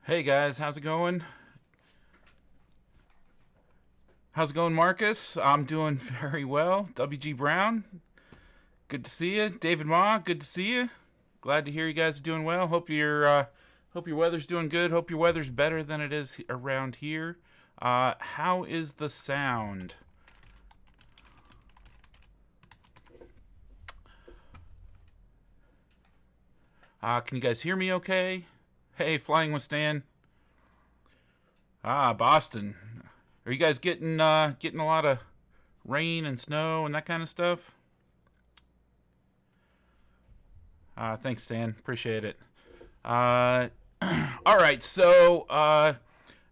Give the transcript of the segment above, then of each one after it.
Hey guys, how's it going? How's it going, Marcus? I'm doing very well. WG Brown, good to see you. David Ma, good to see you. Glad to hear you guys are doing well. Hope your weather's doing good. Hope your weather's better than it is around here. How is the sound? Can you guys hear me okay? Hey, Flying with Stan. Boston. Are you guys getting a lot of rain and snow and that kind of stuff? Thanks, Stan. Appreciate it. Uh, all right.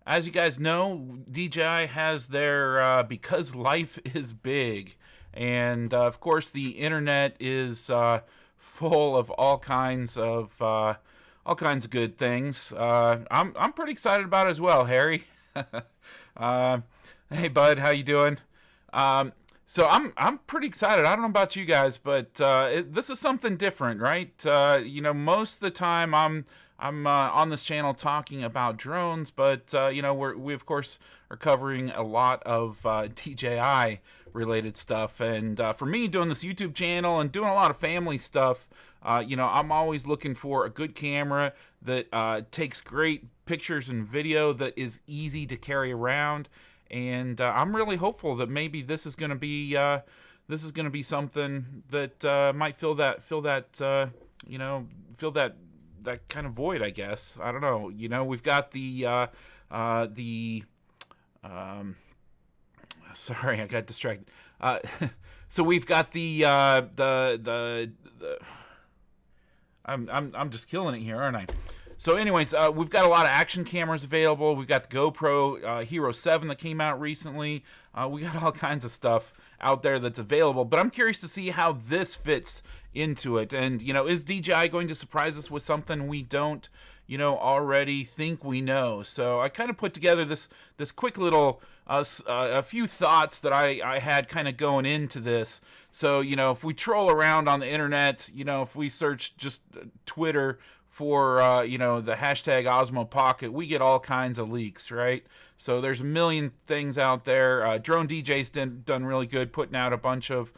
As you guys know, DJI has their because life is big, and of course the internet is full of all kinds of good things. I'm pretty excited about it as well, Harry. uh, hey, bud, how you doing? So I'm pretty excited. I don't know about you guys, but this is something different, right? Most of the time I'm on this channel talking about drones, but we of course are covering a lot of DJI related stuff. And for me, doing this YouTube channel and doing a lot of family stuff, I'm always looking for a good camera that takes great pictures and video that is easy to carry around. And I'm really hopeful that maybe this is going to be something that might fill that kind of void. I guess I don't know. We've got the sorry, I got distracted. So we've got the I'm just killing it here, aren't I? So, anyways, we've got a lot of action cameras available. We've got the GoPro Hero 7 that came out recently. We got all kinds of stuff out there that's available. But I'm curious to see how this fits into it. And, is DJI going to surprise us with something we don't, already think we know? So I kind of put together this quick little, a few thoughts that I had kind of going into this. So, if we troll around on the internet, if we search just Twitter for the hashtag Osmo Pocket, we get all kinds of leaks, right? So there's a million things out there. Drone DJ's done really good putting out a bunch of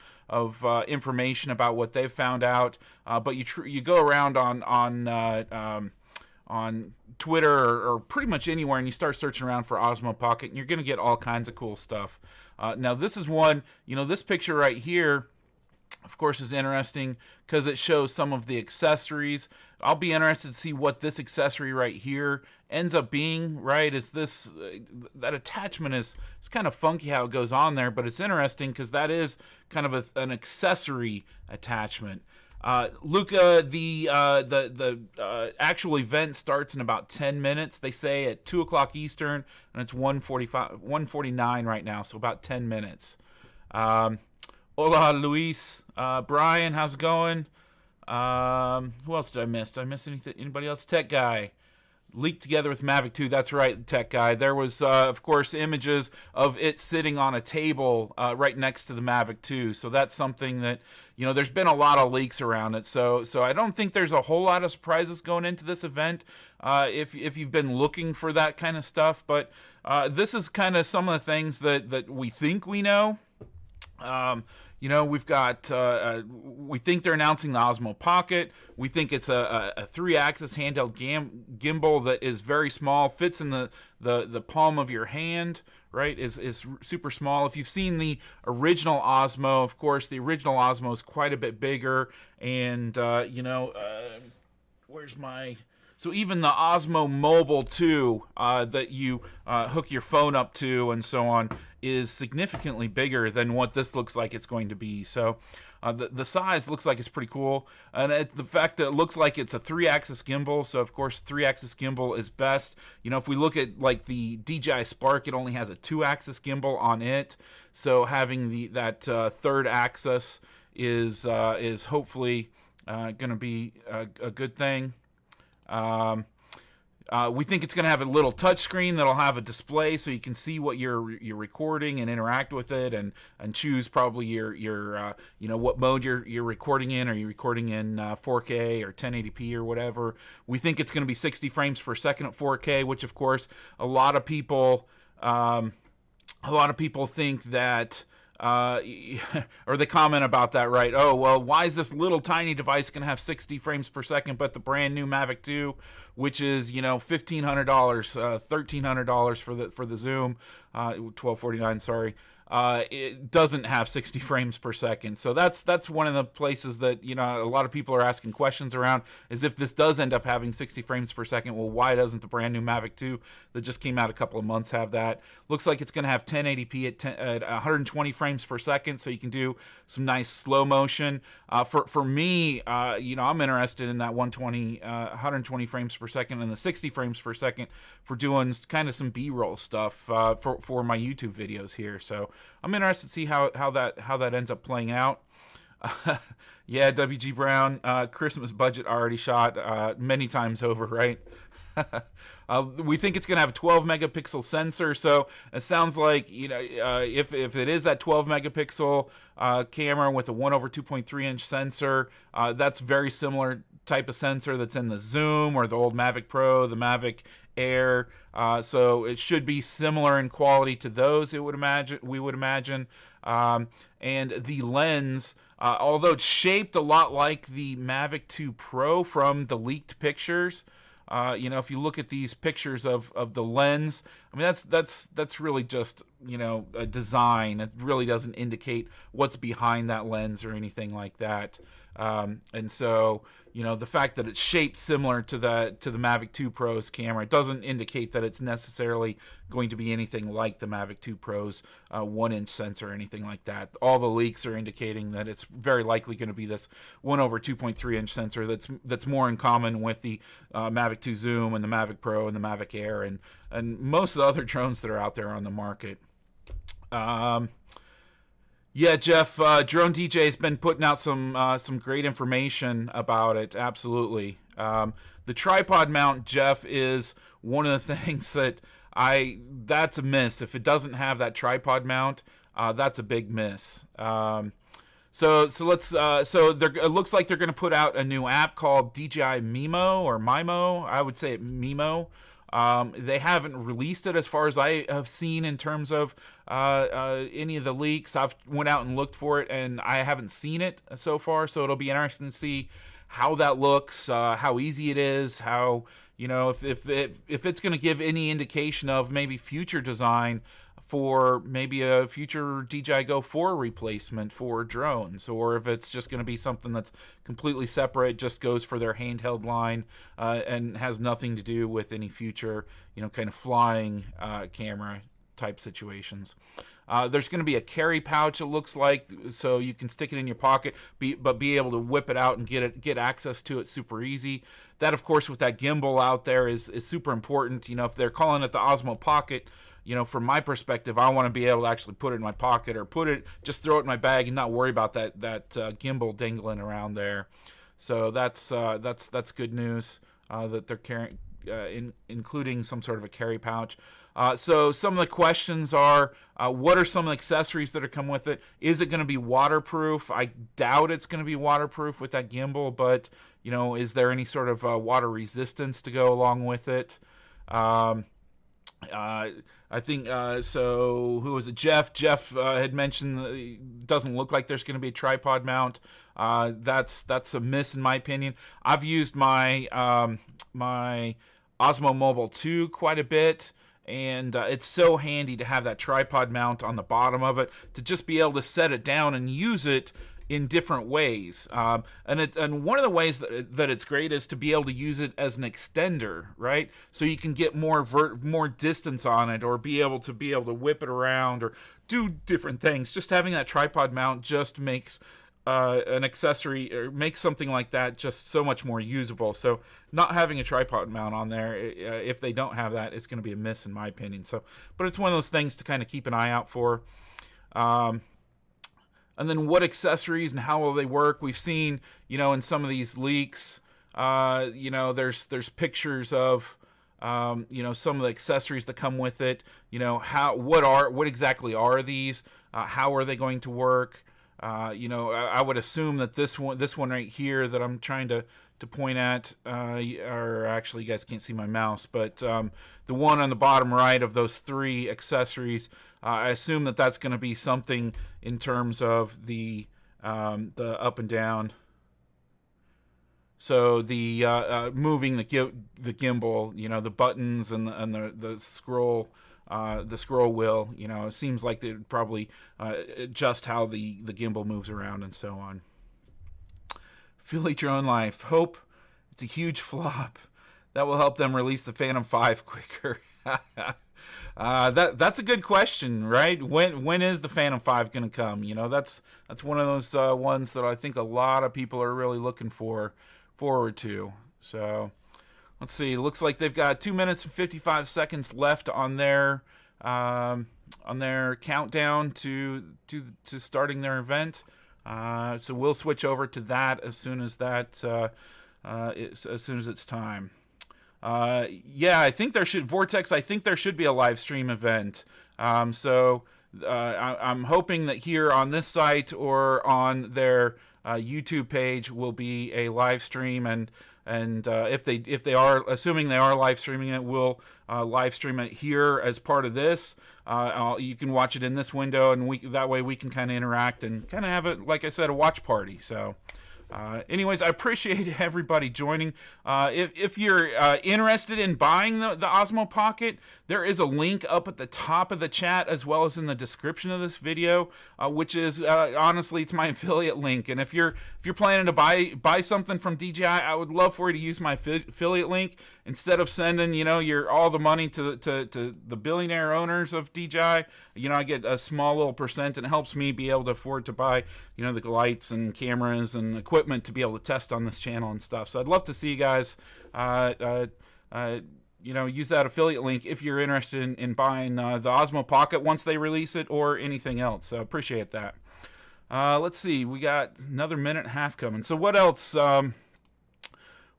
information about what they've found out. But you go around on Twitter or pretty much anywhere, and you start searching around for Osmo Pocket, and you're going to get all kinds of cool stuff. Now this is one. This picture right here, of course, is interesting because it shows some of the accessories. I'll be interested to see what this accessory right here ends up being, right? That attachment is kind of funky how it goes on there, but it's interesting because that is kind of an accessory attachment. Luca, the actual event starts in about 10 minutes. They say at 2 o'clock Eastern, and it's 1:49 right now, so about 10 minutes. Hola, Luis. Brian, how's it going? Who else did I miss? Did I miss anything? Anybody else? Tech Guy. Leaked together with Mavic 2. That's right, Tech Guy. There was, of course, images of it sitting on a table right next to the Mavic 2. So that's something that, there's been a lot of leaks around it. So I don't think there's a whole lot of surprises going into this event if you've been looking for that kind of stuff. But this is kind of some of the things that we think we know. We've got, we think they're announcing the Osmo Pocket. We think it's a 3-axis handheld gimbal that is very small, fits in the palm of your hand, right? Is super small. If you've seen the original Osmo, of course, the original Osmo is quite a bit bigger. And, where's my... So even the Osmo Mobile 2 that you hook your phone up to and so on is significantly bigger than what this looks like it's going to be. So the size looks like it's pretty cool. And the fact that it looks like it's a 3-axis gimbal, so of course 3-axis gimbal is best. If we look at like the DJI Spark, it only has a 2-axis gimbal on it. So having that third axis is hopefully going to be a good thing. We think it's going to have a little touch screen that'll have a display so you can see what you're recording and interact with it, and choose probably your what mode you're recording in. Are you recording in 4K or 1080p or whatever? We think it's going to be 60 frames per second at 4K, which of course a lot of people think that. Or they comment about that, right? Oh, well, why is this little tiny device going to have 60 frames per second, but the brand new Mavic 2, which is $1,500, $1,300 for the Zoom, $1,249, sorry. It doesn't have 60 frames per second. So that's one of the places that a lot of people are asking questions around, is if this does end up having 60 frames per second, well, why doesn't the brand new Mavic 2 that just came out a couple of months have that? Looks like it's going to have 1080p at 120 frames per second, so you can do some nice slow motion. For me, I'm interested in that 120 frames per second and the 60 frames per second for doing kind of some B-roll stuff for my YouTube videos here. So I'm interested to see how that ends up playing out. Yeah, WG Brown, Christmas budget already shot many times over, right? We think it's going to have a 12 megapixel sensor, so it sounds like if it is that 12 megapixel camera with a 1/2.3 inch sensor, that's very similar type of sensor that's in the Zoom or the old Mavic Pro, the Mavic Air. So it should be similar in quality to those. We would imagine, and the lens. Although it's shaped a lot like the Mavic 2 Pro from the leaked pictures, if you look at these pictures of the lens, I mean that's really just a design. It really doesn't indicate what's behind that lens or anything like that. And so the fact that it's shaped similar to the Mavic 2 Pro's camera, it doesn't indicate that it's necessarily going to be anything like the Mavic 2 Pro's 1-inch sensor or anything like that. All the leaks are indicating that it's very likely going to be this 1/2.3 inch sensor that's more in common with the Mavic 2 Zoom and the Mavic Pro and the Mavic Air and most of the other drones that are out there on the market. Yeah, Jeff, Drone DJ has been putting out some great information about it. Absolutely. The tripod mount, Jeff, is one of the things that's a miss. If it doesn't have that tripod mount, that's a big miss. So it looks like they're going to put out a new app called DJI Mimo or Mimo. I would say Mimo. They haven't released it as far as I have seen in terms of any of the leaks. I've went out and looked for it, and I haven't seen it so far. So it'll be interesting to see how that looks, how easy it is, how if it's going to give any indication of maybe future design for maybe a future DJI Go 4 replacement for drones, or if it's just going to be something that's completely separate, just goes for their handheld line and has nothing to do with any future, kind of flying camera type situations. There's going to be a carry pouch, it looks like, so you can stick it in your pocket, but be able to whip it out and get access to it super easy. That, of course, with that gimbal out there is super important. If they're calling it the Osmo Pocket, from my perspective, I want to be able to actually put it in my pocket or just throw it in my bag and not worry about that gimbal dangling around there. So that's good news that they're carrying, including some sort of a carry pouch. So some of the questions are, what are some of the accessories that are come with it? Is it going to be waterproof? I doubt it's going to be waterproof with that gimbal, but is there any sort of water resistance to go along with it? I think so. Who was it? Jeff had mentioned it doesn't look like there's going to be a tripod mount. That's a miss in my opinion. I've used my my Osmo Mobile 2 quite a bit, and it's so handy to have that tripod mount on the bottom of it to just be able to set it down and use it in different ways. And one of the ways that it's great is to be able to use it as an extender, right? So you can get more distance on it, or be able to whip it around or do different things. Just having that tripod mount just makes an accessory, or makes something like that just so much more usable. So not having a tripod mount on there, if they don't have that, it's going to be a miss in my opinion. So, but it's one of those things to kind of keep an eye out for. And then what accessories and how will they work? We've seen, in some of these leaks, there's pictures of you know, some of the accessories that come with it. You know, what exactly are these? How are they going to work? You know, I would assume that this one right here that I'm trying to point at, or actually you guys can't see my mouse, but the one on the bottom right of those 3 accessories, I assume that that's going to be something in terms of the up and down. So the moving the gimbal, you know, the buttons and the scroll. The scroll wheel, you know, it seems like they'd probably adjust how the gimbal moves around and so on. Feel Eat Your Own Life. Hope it's a huge flop. That will help them release the Phantom 5 quicker. That's a good question, right? When is the Phantom 5 going to come? You know, that's one of those ones that I think a lot of people are really looking forward to. So let's see. Looks like they've got 2 minutes and 55 seconds left on their countdown to starting their event. So we'll switch over to that as soon as it's time. Yeah, I think there should Vortex. I think there should be a live stream event. So I'm hoping that here on this site or on their YouTube page will be a live stream, and if they are, assuming they are live streaming it, we'll live stream it here as part of this. You can watch it in this window, and that way we can kind of interact and kind of have it, like I said, a watch party. So anyways, I appreciate everybody joining. If you're interested in buying the Osmo Pocket, there is a link up at the top of the chat as well as in the description of this video, which is honestly, it's my affiliate link. And if you're planning to buy something from DJI, I would love for you to use my affiliate link instead of sending, you know, all the money to the billionaire owners of DJI. You know, I get a small little percent, and it helps me be able to afford to buy, you know, the lights and cameras and equipment to be able to test on this channel and stuff. So I'd love to see you guys, you know, use that affiliate link if you're interested in buying the Osmo Pocket once they release it or anything else. So appreciate that. Let's see, we got another minute and a half coming. So what else?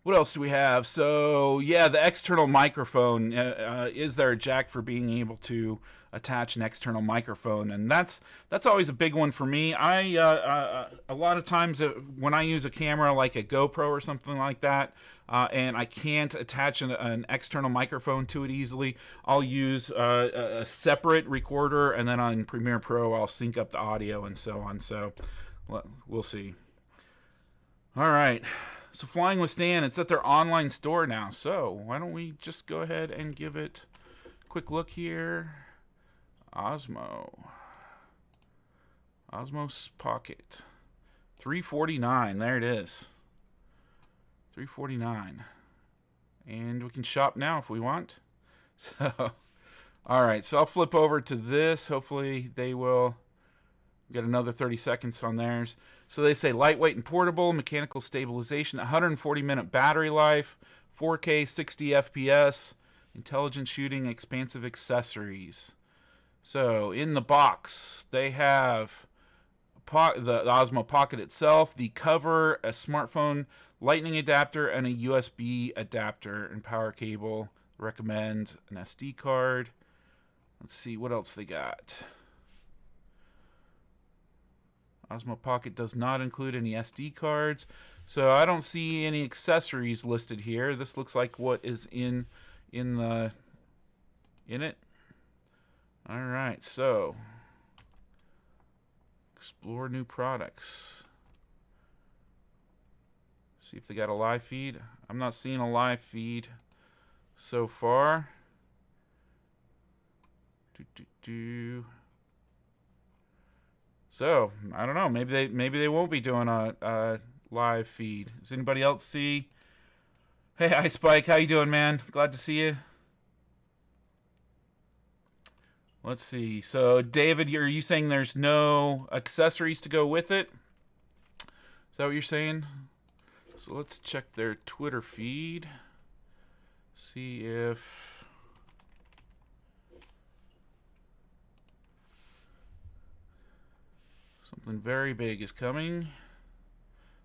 What else do we have? So yeah, the external microphone. Is there a jack for being able to attach an external microphone? And that's always a big one for me. A lot of times when I use a camera like a GoPro or something like that, and I can't attach an external microphone to it easily, I'll use a separate recorder, and then on Premiere Pro I'll sync up the audio and so on. So we'll see. All right. So Flying with Stan, it's at their online store now. So why don't we just go ahead and give it a quick look here. Osmo Pocket, $349. There it is, $349, and we can shop now if we want. So, all right. So I'll flip over to this. Hopefully they will get another 30 seconds on theirs. So they say lightweight and portable, mechanical stabilization, 140-minute battery life, 4K 60 FPS, intelligent shooting, expansive accessories. So in the box, they have the Osmo Pocket itself, the cover, a smartphone lightning adapter, and a USB adapter and power cable. Recommend an SD card. Let's see what else they got. Osmo Pocket does not include any SD cards, so I don't see any accessories listed here. This looks like what is in it. All right, so explore new products. See if they got a live feed. I'm not seeing a live feed so far. So I don't know. Maybe they won't be doing a live feed. Does anybody else see? Hey, hi Spike. How you doing, man? Glad to see you. Let's see. So David, are you saying there's no accessories to go with it? Is that what you're saying? So let's check their Twitter feed. See if something very big is coming.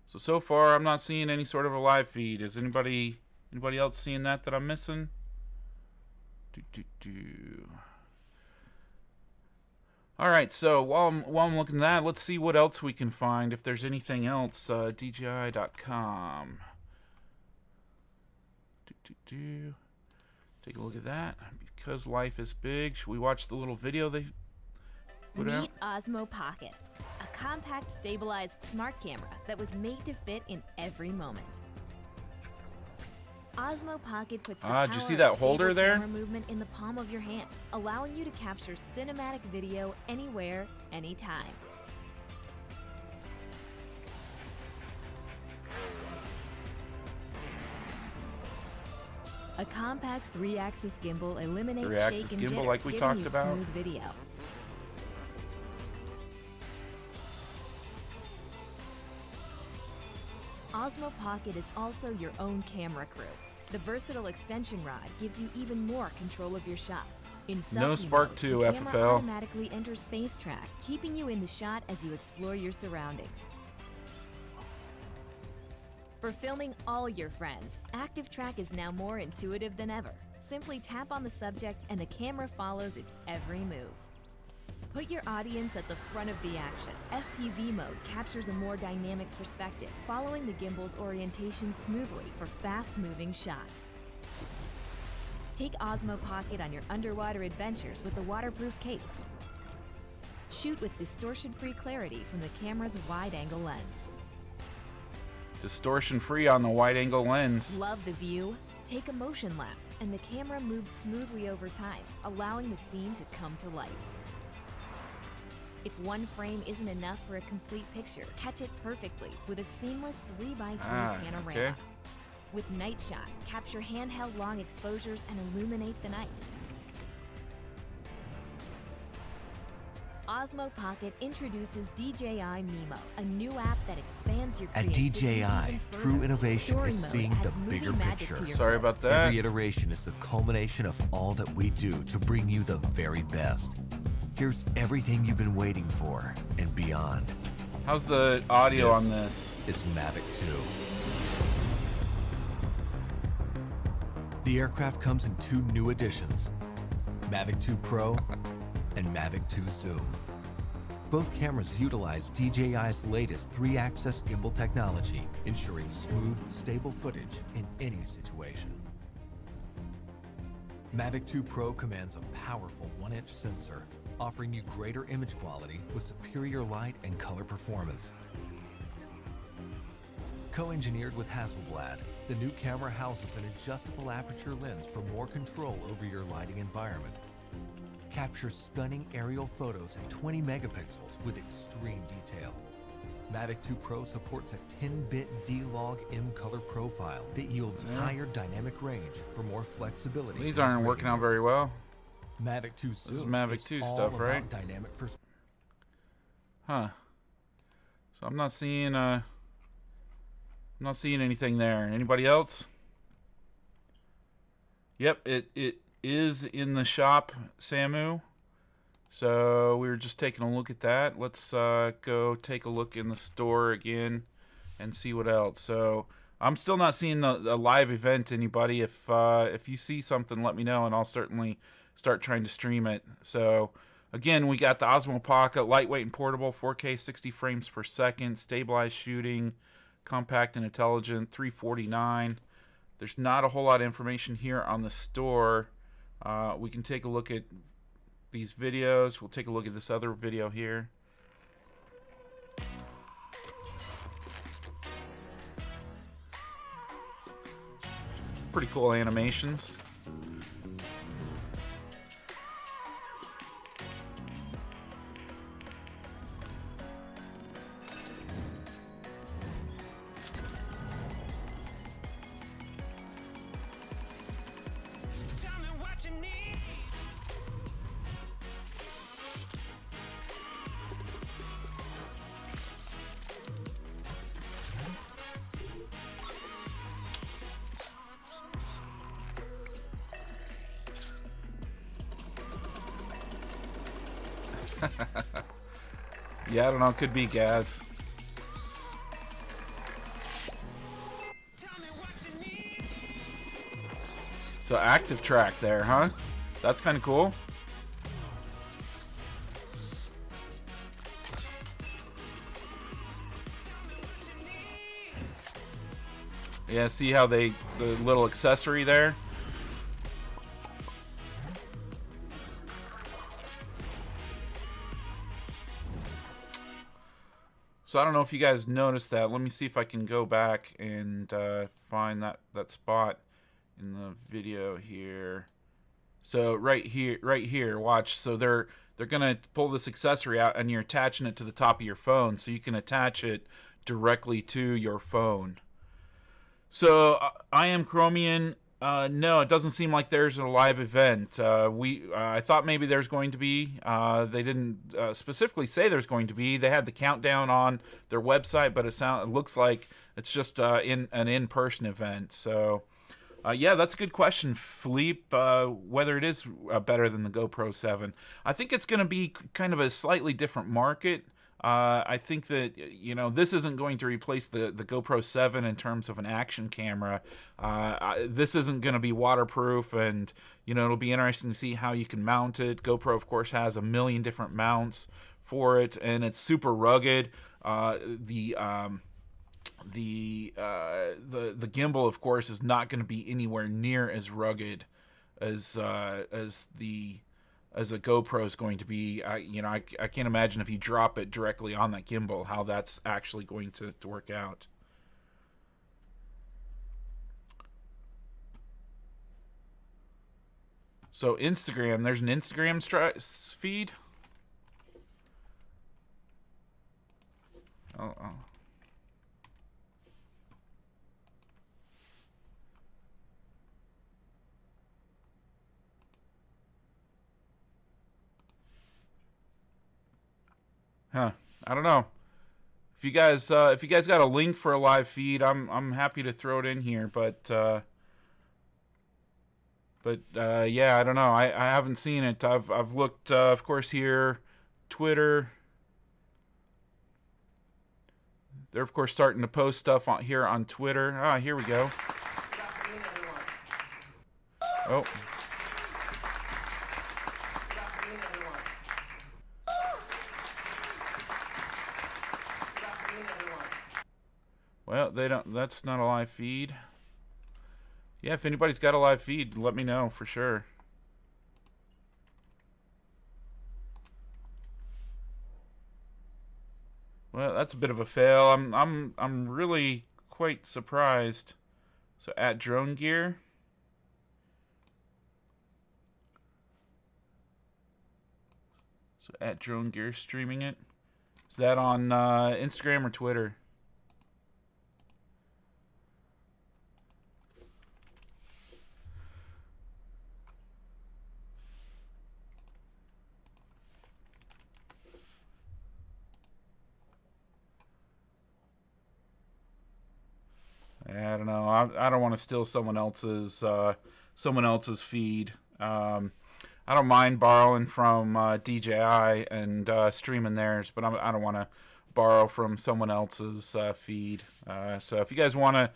So far I'm not seeing any sort of a live feed. Is anybody else seeing that I'm missing? All right, so while I'm looking at that, let's see what else we can find. If there's anything else, DJI.com. Take a look at that. Because life is big, should we watch the little video they put out? Meet Osmo Pocket, a compact, stabilized smart camera that was made to fit in every moment. Osmo Pocket puts the power did you see that of holder stable there? camera movement in the palm of your hand, allowing you to capture cinematic video anywhere, anytime. A compact 3-axis gimbal eliminates Three-axis shake and gimbal jitter, like we giving talked you about. smooth video. Osmo Pocket is also your own camera crew. The versatile extension rod gives you even more control of your shot. In No selfie Spark mode, 2 the camera FFL. automatically enters face track, keeping you in the shot as you explore your surroundings. For filming all your friends, Active Track is now more intuitive than ever. Simply tap on the subject and the camera follows its every move. Put your audience at the front of the action. FPV mode captures a more dynamic perspective, following the gimbal's orientation smoothly for fast-moving shots. Take Osmo Pocket on your underwater adventures with the waterproof case. Shoot with distortion-free clarity from the camera's wide-angle lens. Distortion-free on the wide-angle lens. Love the view? Take a motion lapse, and the camera moves smoothly over time, allowing the scene to come to life. If one frame isn't enough for a complete picture, catch it perfectly with a seamless 3x3 panorama. Okay. With Night Shot, capture handheld long exposures and illuminate the night. Osmo Pocket introduces DJI Mimo, a new app that expands your At creativity DJI, even true further. innovation Story is mode seeing adds the movie bigger magic picture. to your Sorry photos. about that. Every iteration is the culmination of all that we do to bring you the very best. Here's everything you've been waiting for and beyond. How's the audio This on this? is Mavic 2. The aircraft comes in 2 new editions, Mavic 2 Pro and Mavic 2 Zoom. Both cameras utilize DJI's latest 3-axis gimbal technology, ensuring smooth, stable footage in any situation. Mavic 2 Pro commands a powerful 1-inch sensor, offering you greater image quality with superior light and color performance. Co-engineered with Hasselblad, the new camera houses an adjustable aperture lens for more control over your lighting environment. Capture stunning aerial photos at 20 megapixels with extreme detail. Mavic 2 Pro supports a 10-bit D-Log M color profile that yields higher dynamic range for more flexibility. These aren't working out very well. Mavic 2 Zoom This is Mavic is 2 all stuff, about right? Dynamic Huh. So I'm not seeing anything there. Anybody else? Yep, it is in the shop, Samu. So we were just taking a look at that. Let's go take a look in the store again and see what else. So I'm still not seeing a live event. Anybody, if you see something, let me know, and I'll certainly start trying to stream it. So again, we got the Osmo Pocket, lightweight and portable, 4K 60 frames per second, stabilized shooting, compact and intelligent, $349. There's not a whole lot of information here on the store. We can take a look at these videos. We'll take a look at this other video here. Pretty cool animations. Yeah, I don't know. Could be Gaz. So active track there, huh? That's kind of cool. Yeah, see how the little accessory there? So I don't know if you guys noticed that. Let me see if I can go back and find that spot in the video here. So right here, watch. So they're gonna pull this accessory out, and you're attaching it to the top of your phone, so you can attach it directly to your phone. So I am Chromian. No, it doesn't seem like there's a live event. I thought maybe there's going to be. They didn't specifically say there's going to be. They had the countdown on their website, but it looks like it's just an in-person event. So, yeah, that's a good question, Philippe. Whether it is better than the GoPro 7, I think it's going to be kind of a slightly different market. I think that, this isn't going to replace the GoPro 7 in terms of an action camera. This isn't going to be waterproof, and, it'll be interesting to see how you can mount it. GoPro, of course, has a million different mounts for it, and it's super rugged. The gimbal, of course, is not going to be anywhere near as rugged as a GoPro is going to be. I can't imagine if you drop it directly on that gimbal how that's actually going to work out. So Instagram, there's an Instagram feed. Oh. Huh. I don't know. If you guys got a link for a live feed, I'm happy to throw it in here, but yeah, I don't know. I haven't seen it. I've looked, of course, here, Twitter. They're of course starting to post stuff here on Twitter. Here we go. Oh. Well, they don't. That's not a live feed. Yeah, if anybody's got a live feed, let me know for sure. Well, that's a bit of a fail. I'm really quite surprised. So at Drone Gear. So at Drone Gear streaming it. Is that on Instagram or Twitter? I don't know. I don't want to steal someone else's feed. I don't mind borrowing from DJI and streaming theirs, but I don't want to borrow from someone else's feed. So if you guys want to,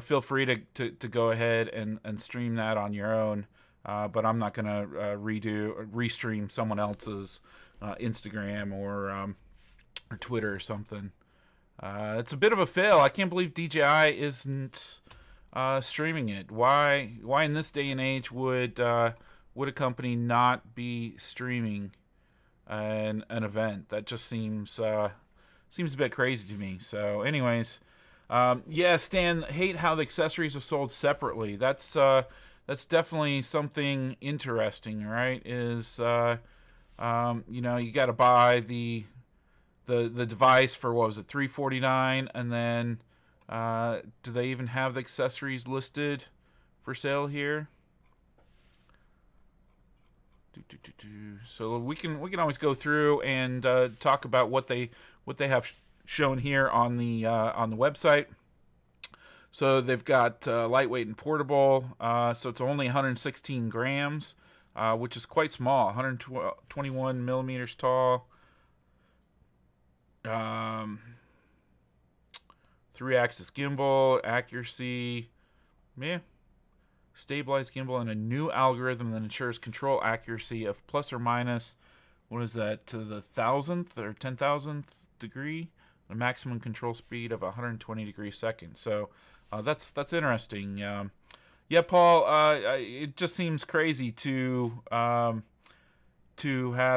feel free to go ahead and stream that on your own. But I'm not going to restream someone else's Instagram or Twitter or something. It's a bit of a fail. I can't believe DJI isn't streaming it. Why in this day and age would a company not be streaming an event? That just seems a bit crazy to me. So, anyways, yeah, Stan, hate how the accessories are sold separately. That's definitely something interesting, right? Is you got to buy the device for, what was it, $349, and then do they even have the accessories listed for sale here? So we can always go through and talk about what they have shown here on the website. So they've got lightweight and portable. So it's only 116 grams, which is quite small. 121 millimeters tall. 3-axis gimbal, accuracy, yeah, stabilized gimbal, and a new algorithm that ensures control accuracy of plus or minus, what is that, to the 1,000th or 10,000th degree, a maximum control speed of 120 degrees seconds. So that's interesting. Yeah, Paul, it just seems crazy to have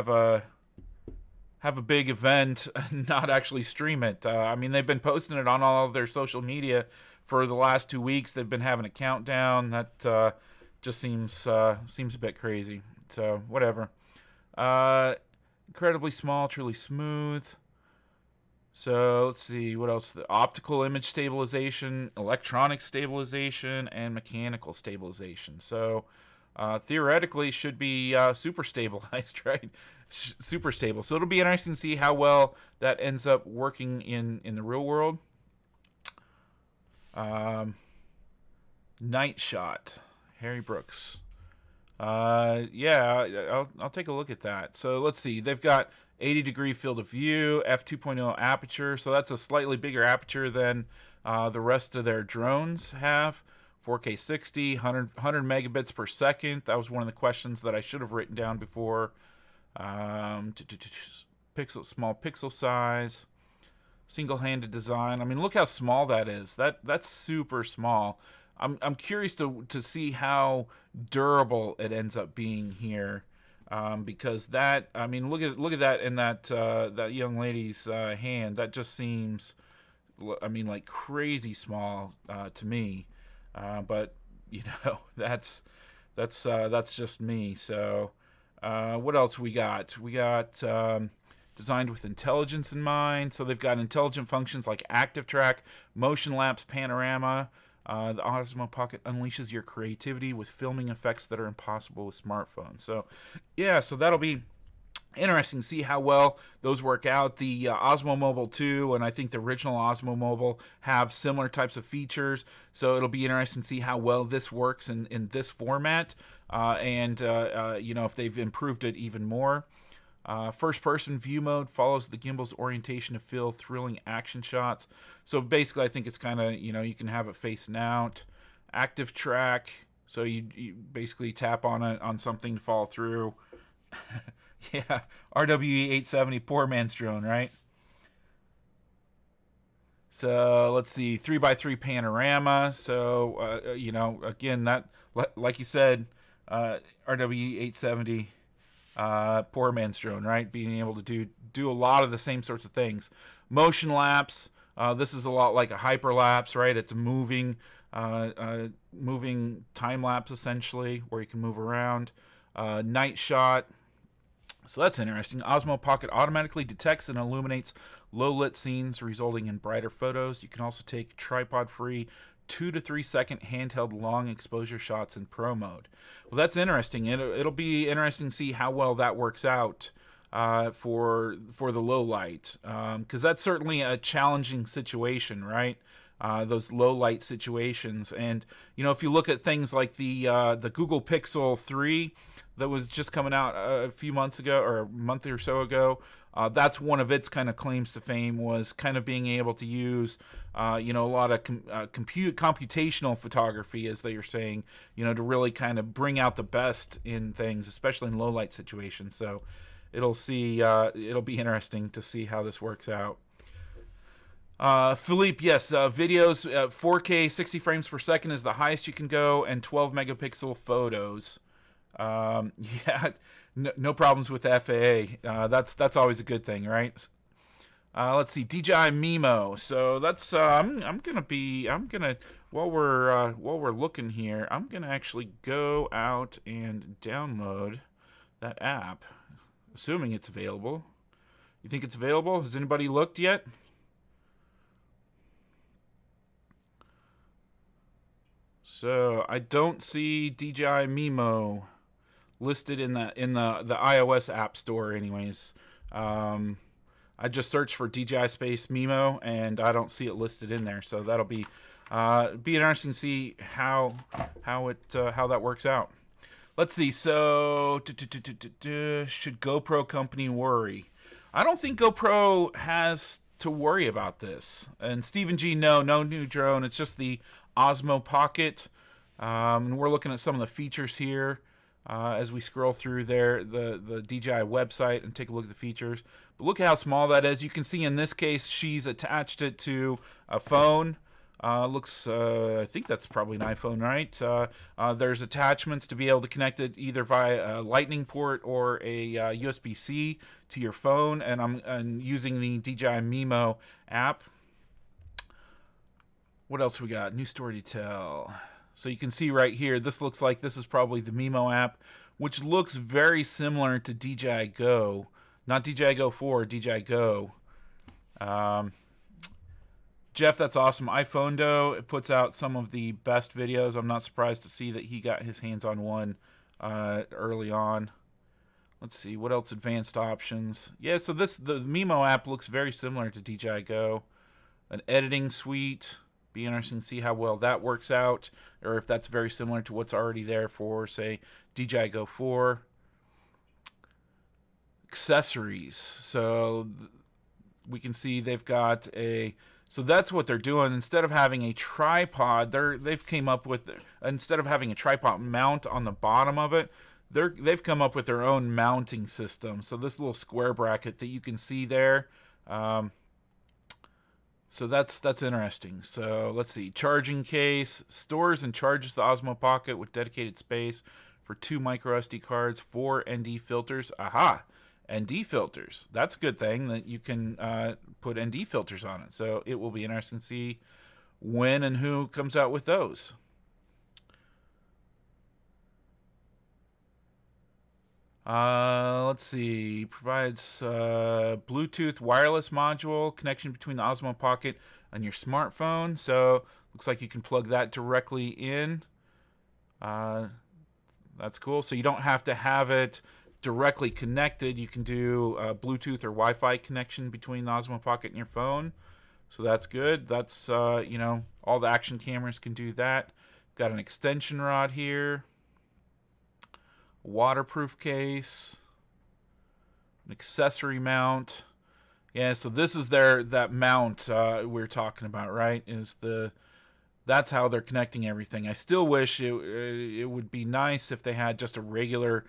a big event and not actually stream it. I mean, they've been posting it on all of their social media for the last 2 weeks. They've been having a countdown. That just seems a bit crazy. So whatever. Incredibly small, truly smooth. So let's see what else. The optical image stabilization, electronic stabilization, and mechanical stabilization. So theoretically should be super stabilized, right? Super stable. So it'll be interesting to see how well that ends up working in the real world. Night Shot, Harry Brooks. Yeah, I'll take a look at that. So let's see. They've got 80 degree field of view, f2.0 aperture. So that's a slightly bigger aperture than the rest of their drones have. 4K 60, 100 megabits per second. That was one of the questions that I should have written down before. Small pixel size, single-handed design. I mean, look how small that is. That's super small. I'm curious to see how durable it ends up being here, because that, I mean, look at that in that young lady's hand. That just seems, I mean, like crazy small to me. But you know, that's just me. So what else we got? We got designed with intelligence in mind. So they've got intelligent functions like active track, motion lapse, panorama. The Osmo Pocket unleashes your creativity with filming effects that are impossible with smartphones. So yeah, so that'll be interesting to see how well those work out. The Osmo Mobile 2 and I think the original Osmo Mobile have similar types of features, so it'll be interesting to see how well this works in this format, and you know, if they've improved it even more. First-person view mode follows the gimbal's orientation to fill thrilling action shots. So basically, I think it's kind of, you know, you can have it facing out. Active track, so you basically tap on it on something to follow through. Yeah, RWE 870, poor man's drone, right? So let's see, 3x3 panorama. So you know, again, that, like you said, RWE 870. Poor man's drone, right? Being able to do a lot of the same sorts of things. Motion lapse. This is a lot like a hyperlapse, right? It's a moving time lapse essentially, where you can move around. Night shot. So that's interesting. Osmo Pocket automatically detects and illuminates low-lit scenes, resulting in brighter photos. You can also take tripod-free 2 to 3 second handheld long exposure shots in pro mode. Well, that's interesting. It'll be interesting to see how well that works out for the low light, because that's certainly a challenging situation, right? Those low light situations, and you know, if you look at things like the Google Pixel 3 that was just coming out a few months ago, or a month or so ago. That's one of its kind of claims to fame, was kind of being able to use, you know, a lot of computational photography, as they are saying, you know, to really kind of bring out the best in things, especially in low light situations. So it'll be interesting to see how this works out. Philippe, yes, videos, 4K 60 frames per second is the highest you can go, and 12 megapixel photos. Yeah, no problems with the FAA. That's always a good thing, right? Let's see, DJI Mimo. So that's I'm gonna while we're looking here, I'm gonna actually go out and download that app, assuming it's available. You think it's available? Has anybody looked yet? So I don't see DJI Mimo listed in the iOS app store anyways. I just searched for DJI space Mimo and I don't see it listed in there, so that'll be interesting to see how that works out. Let's see. So should GoPro company worry? I don't think GoPro has to worry about this. And Stephen G, no new drone. It's just the Osmo Pocket. And we're looking at some of the features here as we scroll through the DJI website and take a look at the features. But look how small that is. You can see in this case she's attached it to a phone. I think that's probably an iPhone, right? There's attachments to be able to connect it either via a Lightning port or a USB-C to your phone, and I'm using the DJI Mimo app. What else we got? New story to tell. So you can see right here, this looks like this is probably the Mimo app, which looks very similar to DJI Go. Not DJI Go 4, DJI Go. Jeff, that's awesome. iPhonedo, it puts out some of the best videos. I'm not surprised to see that he got his hands on one early on. Let's see, what else? Advanced options. Yeah, so the Mimo app looks very similar to DJI Go. An editing suite. Be interesting to see how well that works out, or if that's very similar to what's already there for, say, DJI Go 4. Accessories. So we can see they've got so that's what they're doing. Instead of having a tripod, they've came up with, instead of having a tripod mount on the bottom of it, they've come up with their own mounting system. So this little square bracket that you can see there, so that's interesting. So let's see. Charging case stores and charges the Osmo Pocket with dedicated space for 2 micro SD cards, 4 ND filters. Aha! ND filters. That's a good thing that you can put ND filters on it. So it will be interesting to see when and who comes out with those. Let's see. Provides Bluetooth wireless module connection between the Osmo Pocket and your smartphone. So looks like you can plug that directly in. That's cool. So you don't have to have it directly connected. You can do Bluetooth or Wi-Fi connection between the Osmo Pocket and your phone. So that's good. That's all the action cameras can do that. Got an extension rod here. Waterproof case, an accessory mount. Yeah, so this is that mount we're talking about, right? That's how they're connecting everything. I still wish it would be nice if they had just a regular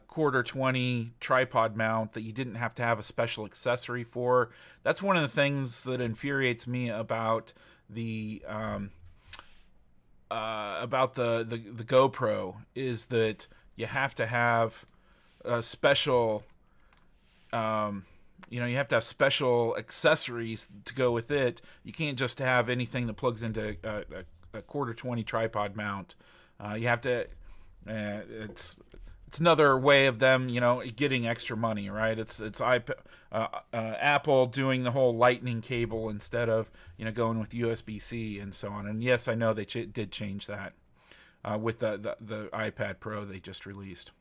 quarter 20 tripod mount that you didn't have to have a special accessory for. That's one of the things that infuriates me about the GoPro, is that you have to have a special, you have to have special accessories to go with it. You can't just have anything that plugs into a quarter 20 tripod mount. You have to, it's another way of them, getting extra money, right? It's Apple doing the whole lightning cable instead of, going with USB-C and so on. And yes, I know they did change that. With the iPad Pro they just released.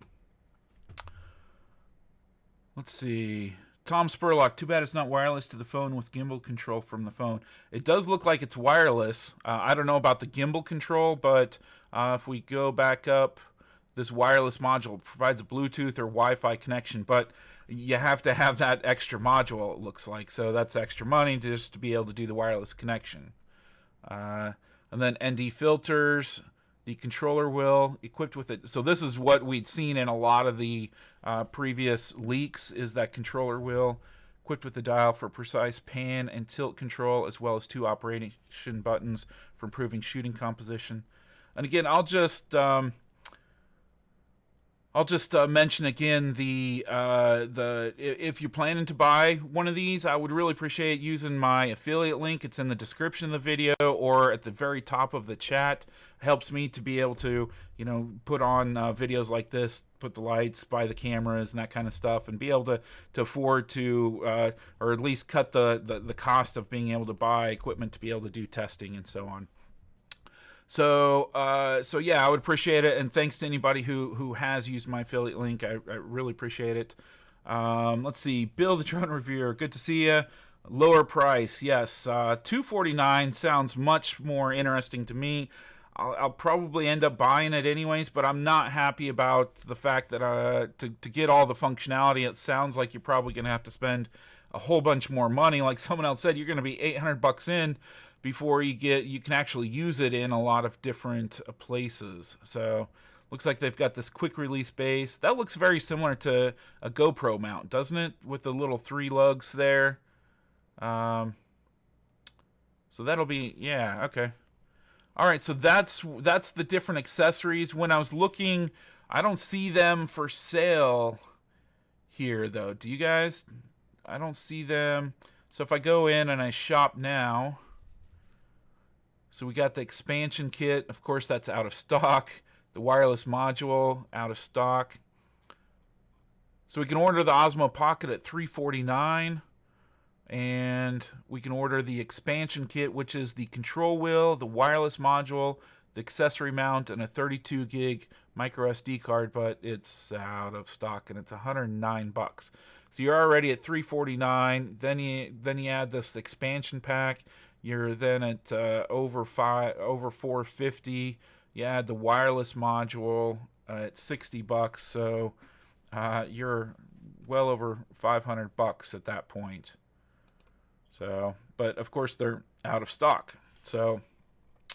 Let's see. Tom Spurlock, too bad it's not wireless to the phone with gimbal control from the phone. It does look like it's wireless. I don't know about the gimbal control, but if we go back up, this wireless module provides a Bluetooth or Wi-Fi connection, but you have to have that extra module, it looks like. So that's extra money just to be able to do the wireless connection. And then ND filters. The controller wheel equipped with it. So this is what we'd seen in a lot of the previous leaks, is that controller wheel equipped with the dial for precise pan and tilt control, as well as 2 operation buttons for improving shooting composition. And again, I'll just mention again the if you're planning to buy one of these, I would really appreciate using my affiliate link. It's in the description of the video or at the very top of the chat. It helps me to be able to put on videos like this, put the lights, buy the cameras and that kind of stuff, and be able to afford to or at least cut the cost of being able to buy equipment to be able to do testing and so on. So yeah, I would appreciate it, and thanks to anybody who has used my affiliate link. I really appreciate it. Let's see, Bill the Drone Reviewer, good to see you. Lower price, yes, $249 sounds much more interesting to me. I'll probably end up buying it anyways, but I'm not happy about the fact that to get all the functionality, it sounds like you're probably going to have to spend a whole bunch more money. Like someone else said, you're going to be $800 in. before you can actually use it in a lot of different places. So looks like they've got this quick release base. That looks very similar to a GoPro mount, doesn't it? With the little 3 lugs there. So that'll be, yeah, okay. All right, so that's the different accessories. When I was looking, I don't see them for sale here, though. Do you guys? I don't see them. So if I go in and I shop now, so we got the expansion kit. Of course, that's out of stock. The wireless module, out of stock. So we can order the Osmo Pocket at $349. And we can order the expansion kit, which is the control wheel, the wireless module, the accessory mount, and a 32 gig micro SD card, but it's out of stock and it's $109. So you're already at $349. Then you add this expansion pack. You're then at over $450. You add the wireless module at $60. So you're well over $500 at that point. So, but of course they're out of stock, so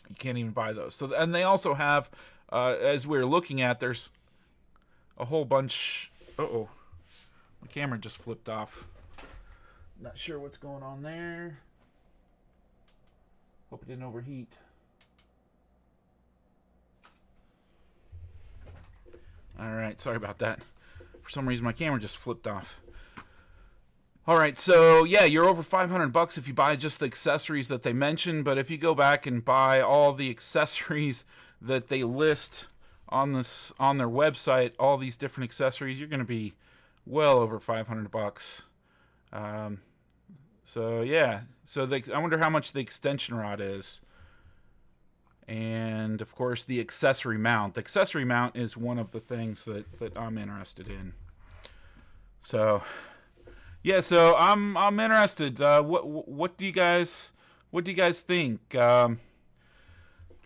you can't even buy those. So, and they also have, as we're looking at, there's a whole bunch. Uh-oh, my camera just flipped off. Not sure what's going on there. Hope it didn't overheat. All right, sorry about that. For some reason, my camera just flipped off. All right, so yeah, you're over $500 if you buy just the accessories that they mentioned, but if you go back and buy all the accessories that they list on their website, all these different accessories, you're going to be well over $500. So yeah, so I wonder how much the extension rod is. And of course the accessory mount. The accessory mount is one of the things that I'm interested in. So yeah, so I'm interested. What do you guys think?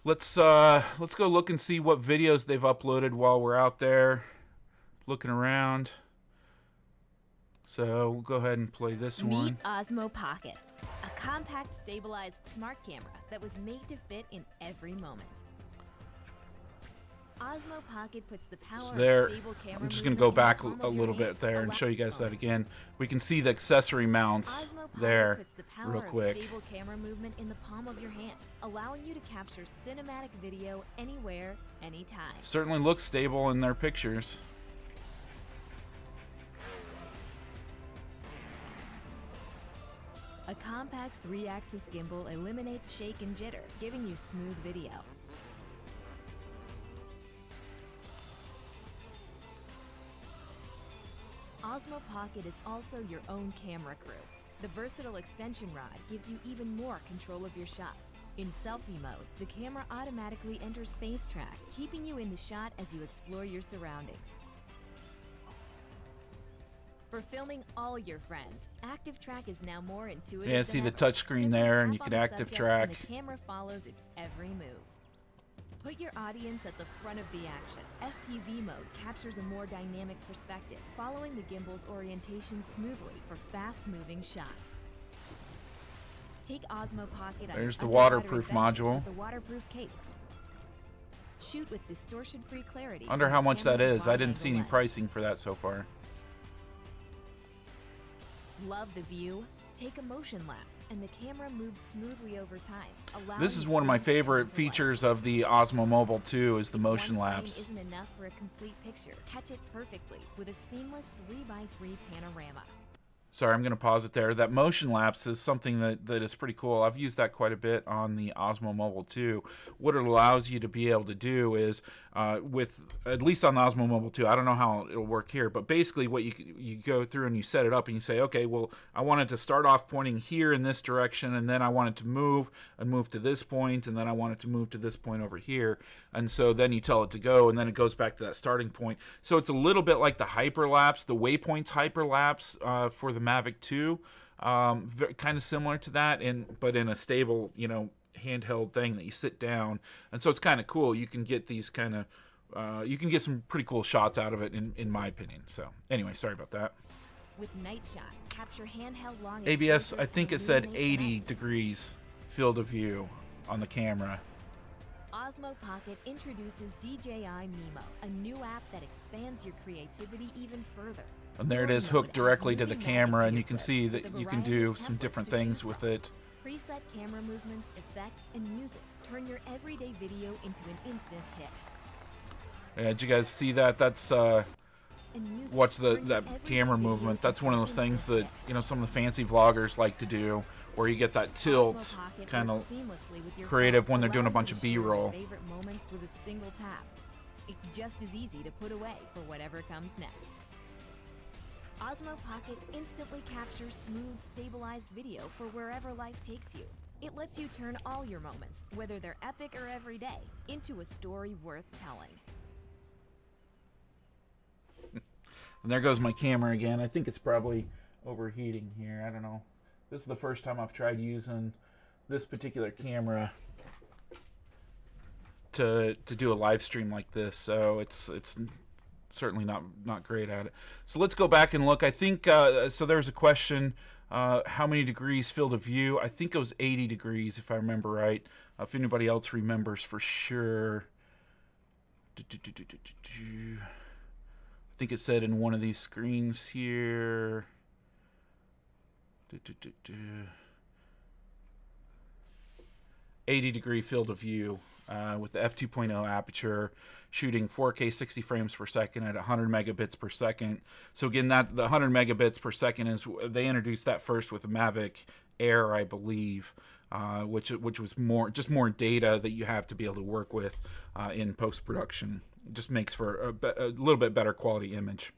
Let's go look and see what videos they've uploaded while we're out there looking around. So we'll go ahead and play this one. Meet Osmo Pocket, a compact, stabilized smart camera that was made to fit in every moment. Osmo Pocket puts the power So there, of stable camera I'm just going to go movement in the back palm a of your little bit hand, there and allowing show you guys that moments. again. We can see the accessory mounts Osmo Pocket there puts the power real of quick. stable camera movement in the palm of your hand, allowing you to capture cinematic video anywhere, anytime. Certainly looks stable in their pictures. A compact 3-axis gimbal eliminates shake and jitter, giving you smooth video. Osmo Pocket is also your own camera crew. The versatile extension rod gives you even more control of your shot. In selfie mode, the camera automatically enters face track, keeping you in the shot as you explore your surroundings. For filming all your friends, Active Track is now more intuitive Yeah, than see the ever. touch screen Simply there, tap and you on can the active subject track. And the camera follows its every move. Put your audience at the front of the action. FPV mode captures a more dynamic perspective, following the gimbal's orientation smoothly for fast-moving shots. Take Osmo Pocket on There's your the underwater waterproof adventures module. with the waterproof case. Shoot with distortion-free clarity. Wonder from how the much that camera's is. I didn't wide-angle see any lens. pricing for that so far. Love the view? Take a motion lapse, and the camera moves smoothly over time. This is one of my favorite features of the Osmo Mobile 2 is the motion lapse. Isn't enough for a complete picture. Catch it perfectly with a seamless 3x3 panorama. Sorry, I'm going to pause it there. That motion lapse is something that is pretty cool. I've used that quite a bit on the Osmo Mobile 2. What it allows you to be able to do is, with at least on the Osmo Mobile 2, I don't know how it'll work here, but basically what you go through and you set it up and you say, okay, well, I want it to start off pointing here in this direction, and then I want it to move to this point, and then I want it to move to this point over here. And so then you tell it to go, and then it goes back to that starting point. So it's a little bit like the hyperlapse, the Waypoints hyperlapse for the Mavic 2, kind of similar to that, but in a stable, handheld thing that you sit down, and so it's kind of cool. You can get these kind of, you can get some pretty cool shots out of it, in my opinion. So anyway, sorry about that. With Night Shot, capture handheld long ABS, exposures I think and it said illuminate 80 night. degrees, field of view on the camera. Osmo Pocket introduces DJI Mimo, a new app that expands your creativity even further. And there it is, Story mode hooked directly adds to the movie magic camera, to and your you can clips see with that a you can variety do of some templates different to things choose with from. it. Preset camera movements, effects, and music turn your everyday video into an instant hit. Yeah, did you guys see that? That's watch that camera movement. That's one of those things that, you know, some of the fancy vloggers like to do, where you get that tilt kind of creative when they're doing a bunch of B-roll. Favorite moments with a single tap. It's just as easy to put away for whatever comes next. Osmo Pocket instantly captures smooth, stabilized video for wherever life takes you. It lets you turn all your moments, whether they're epic or everyday, into a story worth telling. And there goes my camera again. I think it's probably overheating here. I don't know. This is the first time I've tried using this particular camera to do a live stream like this, so it's certainly not great at it. So let's go back and look. I think so there's a question, how many degrees field of view? I think it was 80 degrees if I remember right. If anybody else remembers for sure. I think it said in one of these screens here. 80 degree field of view with the f2.0 aperture, shooting 4K 60 frames per second at 100 megabits per second. So again, that the 100 megabits per second is, they introduced that first with the Mavic Air, I believe, which was more data that you have to be able to work with in post production. It just makes for a little bit better quality image.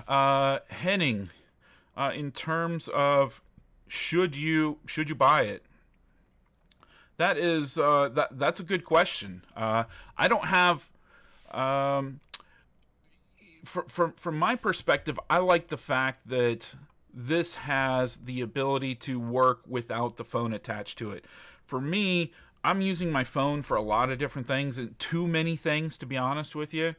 Henning, in terms of should you buy it? That is that's a good question. I don't have from my perspective, I like the fact that this has the ability to work without the phone attached to it. For me, I'm using my phone for a lot of different things, and too many things, to be honest with you.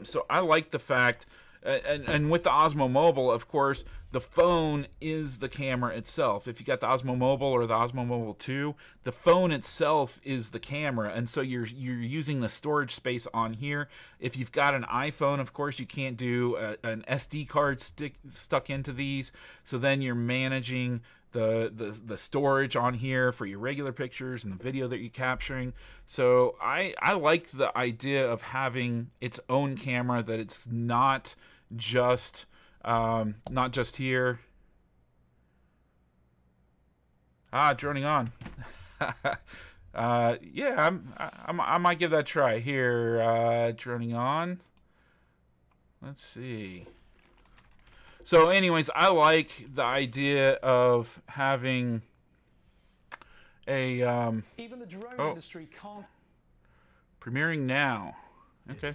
So I like the fact, and with the Osmo Mobile, of course, the phone is the camera itself. If you got the Osmo Mobile or the Osmo Mobile 2, the phone itself is the camera, and so you're using the storage space on here. If you've got an iPhone, of course, you can't do an SD card stuck into these, so then you're managing the storage on here for your regular pictures and the video that you're capturing. So I like the idea of having its own camera, that it's not just here. Droning on. Yeah, I might give that a try here. Droning on. Let's see. So anyways, I like the idea of having a even the drone industry can't. Premiering now. Okay.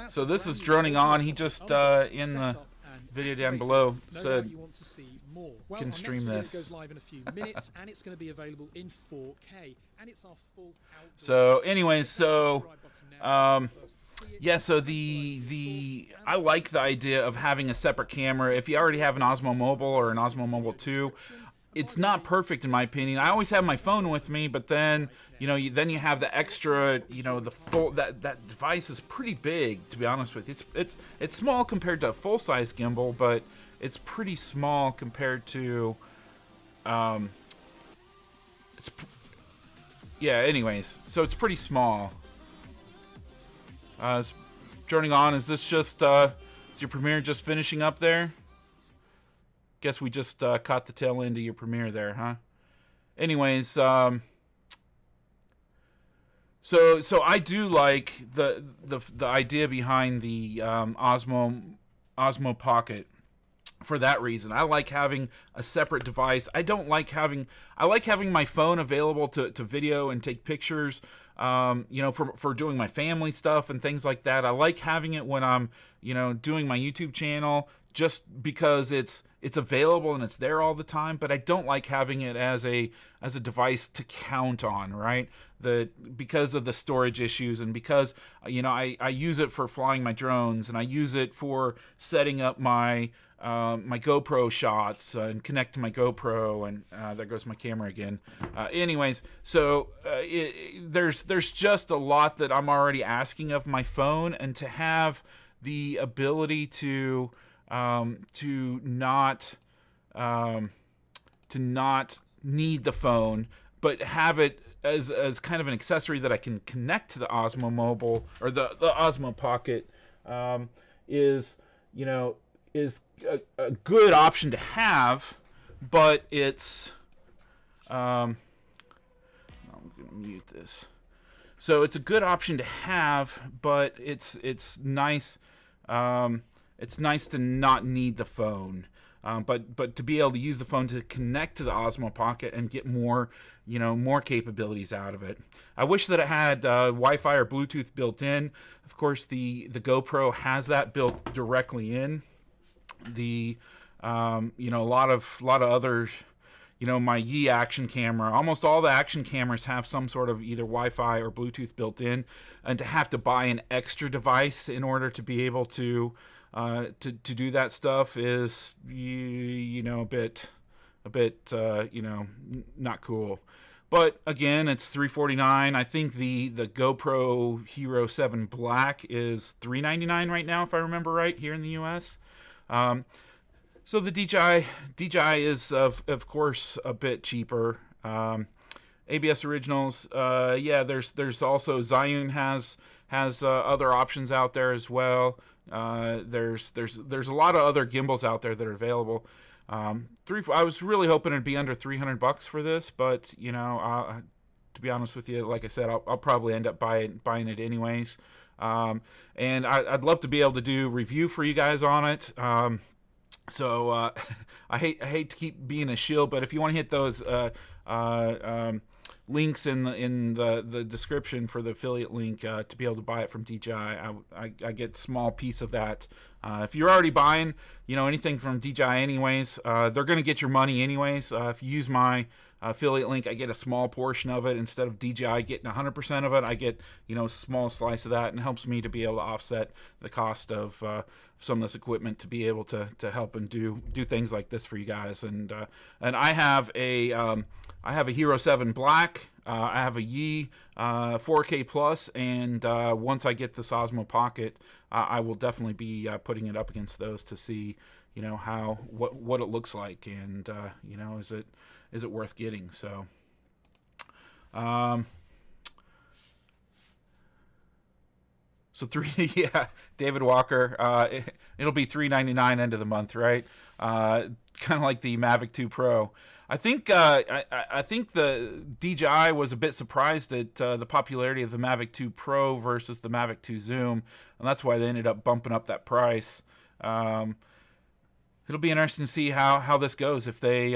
So this is droning on. He just in the video down below said can stream this. Goes live in a few minutes, and it's going to be available in 4K, and it's our full. So anyways, so yeah, so I like the idea of having a separate camera. If you already have an Osmo Mobile or an Osmo Mobile 2, it's not perfect in my opinion. I always have my phone with me, but then then you have the extra, the full that device is pretty big, to be honest with you. It's small compared to a full-size gimbal, but it's pretty small compared to anyways, so it's pretty small. Droning on, is this just is your Premiere just finishing up there? Guess we just caught the tail end of your Premiere there, huh? Anyways, so I do like the idea behind the Osmo Pocket for that reason. I like having a separate device. I like having my phone available to video and take pictures, for doing my family stuff and things like that. I like having it when I'm, doing my YouTube channel, just because it's available and it's there all the time. But I don't like having it as a device to count on, right? Because of the storage issues, and because I use it for flying my drones, and I use it for setting up my my GoPro shots and connect to my GoPro, and there goes my camera again. Anyways, so there's just a lot that I'm already asking of my phone, and to have the ability to not need the phone, but have it as kind of an accessory that I can connect to the Osmo Mobile or the Osmo Pocket, is a good option to have, but it's I'm gonna mute this. So it's a good option to have, but it's nice. It's nice to not need the phone, but to be able to use the phone to connect to the Osmo Pocket and get more capabilities out of it. I wish that it had Wi-Fi or Bluetooth built in. Of course, the GoPro has that built directly in. A lot of other, my Yi action camera, almost all the action cameras have some sort of either Wi-Fi or Bluetooth built in, and to have to buy an extra device in order to be able to do that stuff is a bit not cool. But again, it's $349. I think the GoPro Hero 7 Black is $399 right now, if I remember right, here in the US. So the DJI is of course a bit cheaper. ABS Originals, there's also Zhiyun has other options out there as well. There's a lot of other gimbals out there that are available. I was really hoping it'd be under $300 for this, but to be honest with you, like I said, I'll probably end up buying it anyways. And I'd love to be able to do review for you guys on it. So I hate to keep being a shill, but if you want to hit those links in the description for the affiliate link to be able to buy it from DJI, I get a small piece of that. If you're already buying anything from DJI anyways, they're going to get your money anyways. If you use my affiliate link, I get a small portion of it. Instead of DJI getting 100% of it, I get a small slice of that, and it helps me to be able to offset the cost of some of this equipment to be able to help and do things like this for you guys. And I have a Hero 7 Black. I have a Yi 4K Plus, and once I get this Osmo Pocket, I will definitely be putting it up against those to see, what it looks like, and is it worth getting? So, David Walker, it'll be $399 end of the month, right? Kind of like the Mavic 2 Pro. I think the DJI was a bit surprised at the popularity of the Mavic 2 Pro versus the Mavic 2 Zoom, and that's why they ended up bumping up that price. It'll be interesting to see how this goes if they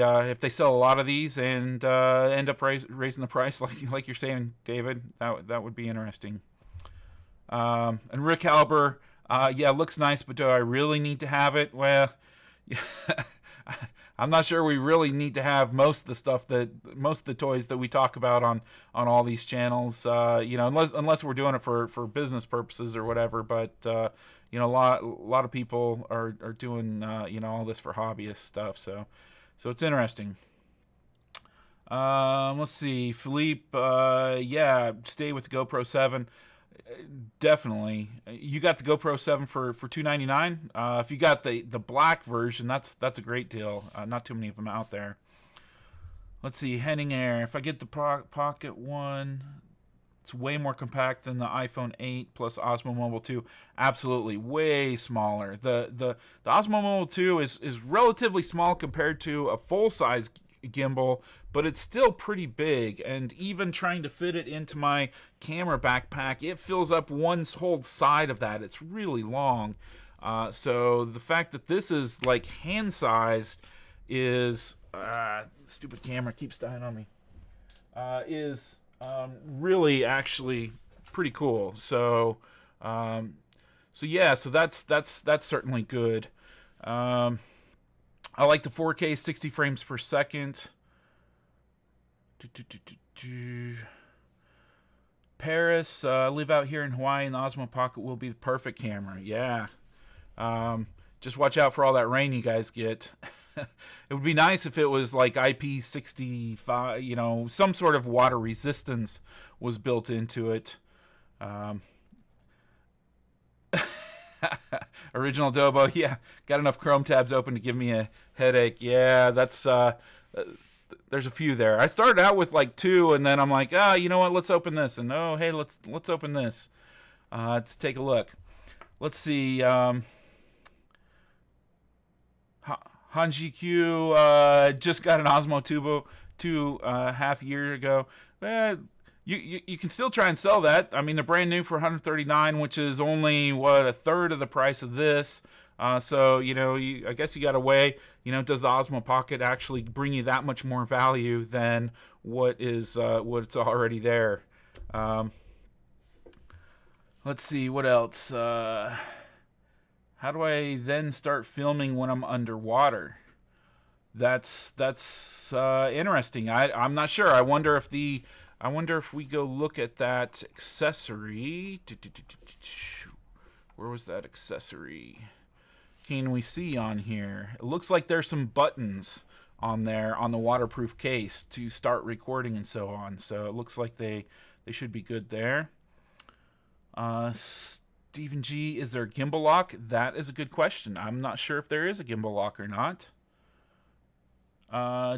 sell a lot of these and end up raising the price like you're saying, David. That would be interesting. And Rick Halber, looks nice, but do I really need to have it? Well, yeah. I'm not sure we really need to have most of the toys that we talk about on all these channels, unless we're doing it for business purposes or whatever. But a lot of people are doing all this for hobbyist stuff. So it's interesting. Let's see, Philippe. Stay with the GoPro 7. Definitely, you got the GoPro 7 for $299. If you got the black version, that's a great deal. Not too many of them out there. Let's see, Henning Air. If I get the Pocket 1, it's way more compact than the iPhone 8 plus Osmo Mobile 2. Absolutely, way smaller. The Osmo Mobile 2 is relatively small compared to a full size gimbal, but it's still pretty big, and even trying to fit it into my camera backpack, it fills up one whole side of that. It's really long. So the fact that this is like hand sized is stupid camera keeps dying on me, is really actually pretty cool. So that's certainly good. I like the 4K 60 frames per second. Paris, I live out here in Hawaii, and the Osmo Pocket will be the perfect camera. Yeah. just watch out for all that rain you guys get. It would be nice if it was like IP65, you know, some sort of water resistance was built into it. Original Dobo, yeah, got enough Chrome tabs open to give me a headache. Yeah, that's there's a few there. I started out with like 2, and then I'm like, you know what? Let's open this, and oh, hey, let's open this. Let's take a look. Let's see. Hanji Q just got an Osmo Tubo 2.5 years ago. You can still try and sell that. I mean, they're brand new for $139, which is only a third of the price of this. So you know, I guess you got to weigh. You know, does the Osmo Pocket actually bring you that much more value than what's already there? Let's see what else. How do I then start filming when I'm underwater? That's interesting. I'm not sure. I wonder if we go look at that accessory. Where was that accessory? Can we see on here? It looks like there's some buttons on there on the waterproof case to start recording and so on. So it looks like they should be good there. Stephen G, is there a gimbal lock? That is a good question. I'm not sure if there is a gimbal lock or not.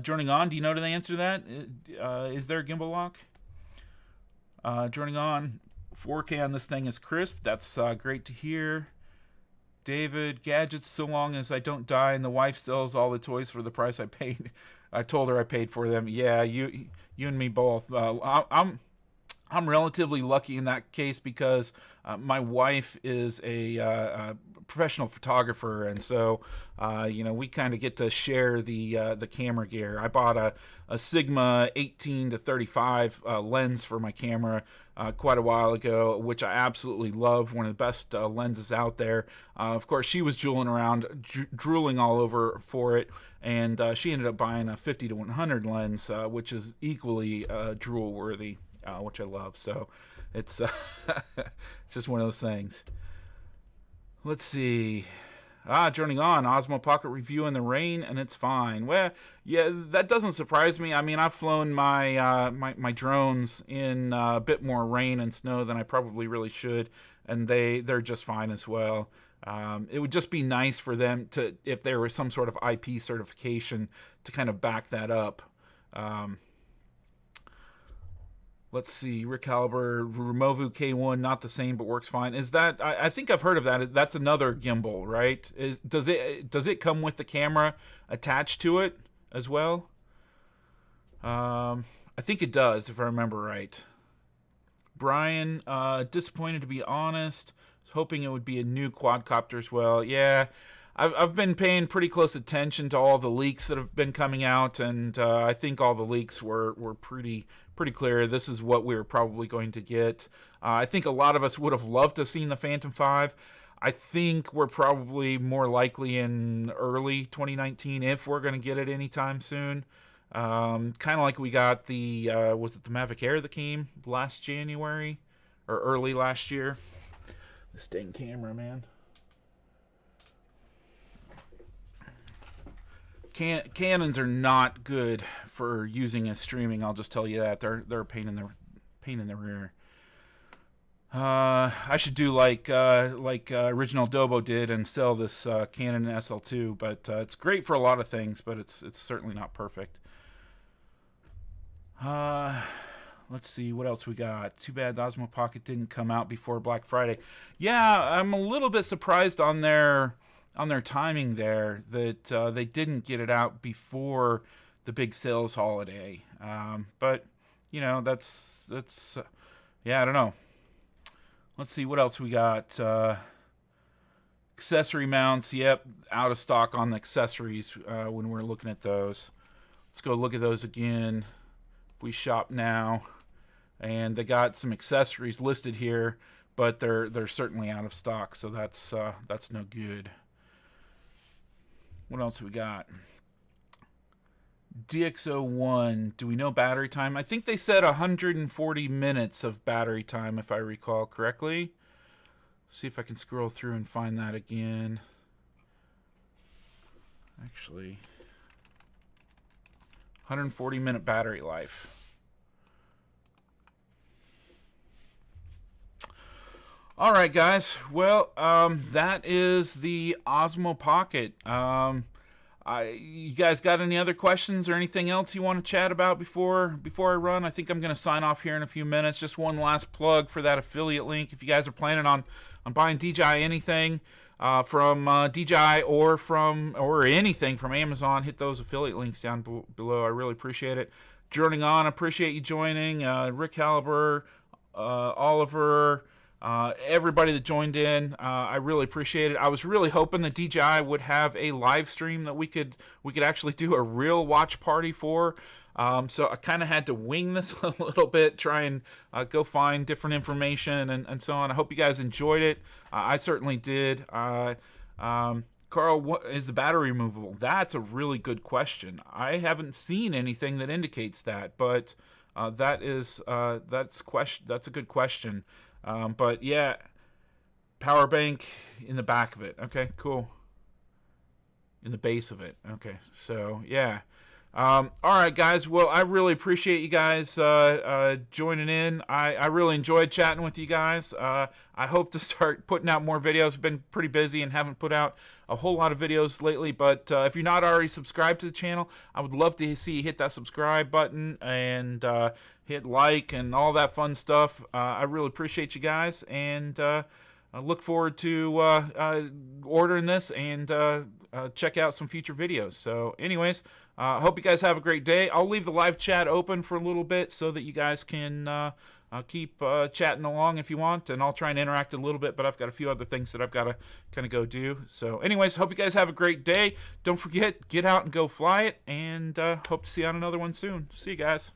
Joining on, do you know the answer to that? Is there a gimbal lock? Joining on, 4K on this thing is crisp. That's great to hear. David, gadgets so long as I don't die and the wife sells all the toys for the price I paid. I told her I paid for them. Yeah, you and me both. I'm relatively lucky in that case because my wife is a professional photographer, and so you know, we kind of get to share the camera gear. I bought a Sigma 18 to 35 lens for my camera quite a while ago, which I absolutely love. One of the best lenses out there. Of course, she was drooling around, drooling all over for it, and she ended up buying a 50 to 100 lens, which is equally drool worthy. Which I love. So it's it's just one of those things. Let's see. Joining on, Osmo Pocket review in the rain, and it's fine. Well, yeah, that doesn't surprise me. I mean, I've flown my my drones in a bit more rain and snow than I probably really should, and they're just fine as well. It would just be nice for them to, if there was some sort of IP certification to kind of back that up. Let's see, Rick Caliber, Removu K1, not the same, but works fine. Is that? I think I've heard of that. That's another gimbal, right? Does it come with the camera attached to it as well? I think it does, if I remember right. Brian, disappointed to be honest. Was hoping it would be a new quadcopter as well. Yeah, I've been paying pretty close attention to all the leaks that have been coming out, and I think all the leaks were pretty clear. This is what we were probably going to get. I think a lot of us would have loved to have seen the Phantom 5. I think we're probably more likely in early 2019 if we're going to get it anytime soon. Kind of like we got the, was it the Mavic Air that came last January or early last year? This dang camera, man. Canons are not good for using as streaming. I'll just tell you that they're a pain in the rear. I should do like Original Dobo did and sell this Canon SL2, but it's great for a lot of things, but it's certainly not perfect. Let's see what else we got. Too bad the Osmo Pocket didn't come out before Black Friday. Yeah, I'm a little bit surprised on their timing there that they didn't get it out before the big sales holiday. But you know, that's yeah, I don't know. Let's see what else we got. Accessory mounts, yep, out of stock on the accessories when we're looking at those. Let's go look at those again. If we shop now, and they got some accessories listed here, but they're certainly out of stock, so that's no good. What else we got? DxO1, do we know battery time? I think they said 140 minutes of battery time, if I recall correctly. See if I can scroll through and find that again. Actually, 140-minute battery life. All right, guys. Well, that is the Osmo Pocket. You guys got any other questions or anything else you want to chat about before I run? I think I'm going to sign off here in a few minutes. Just one last plug for that affiliate link. If you guys are planning on buying DJI anything from DJI or anything from Amazon, hit those affiliate links down below. I really appreciate it. Joining on, appreciate you joining. Rick Caliber, Oliver. Everybody that joined in, I really appreciate it. I was really hoping that DJI would have a live stream that we could actually do a real watch party for. So I kind of had to wing this a little bit, try and go find different information and so on. I hope you guys enjoyed it. I certainly did. Carl, what is the battery removable? That's a really good question. I haven't seen anything that indicates that, but that's a good question. But yeah, power bank in the back of it. Okay, cool. In the base of it. Okay, so yeah. All right, guys. Well, I really appreciate you guys joining in. I really enjoyed chatting with you guys. I hope to start putting out more videos. I've been pretty busy and haven't put out a whole lot of videos lately. But if you're not already subscribed to the channel, I would love to see you hit that subscribe button and hit like and all that fun stuff. I really appreciate you guys, and I look forward to ordering this and check out some future videos. So anyways, I hope you guys have a great day. I'll leave the live chat open for a little bit so that you guys can keep chatting along if you want, and I'll try and interact a little bit, but I've got a few other things that I've got to kind of go do. So anyways, hope you guys have a great day. Don't forget, get out and go fly it, and hope to see you on another one soon. See you guys.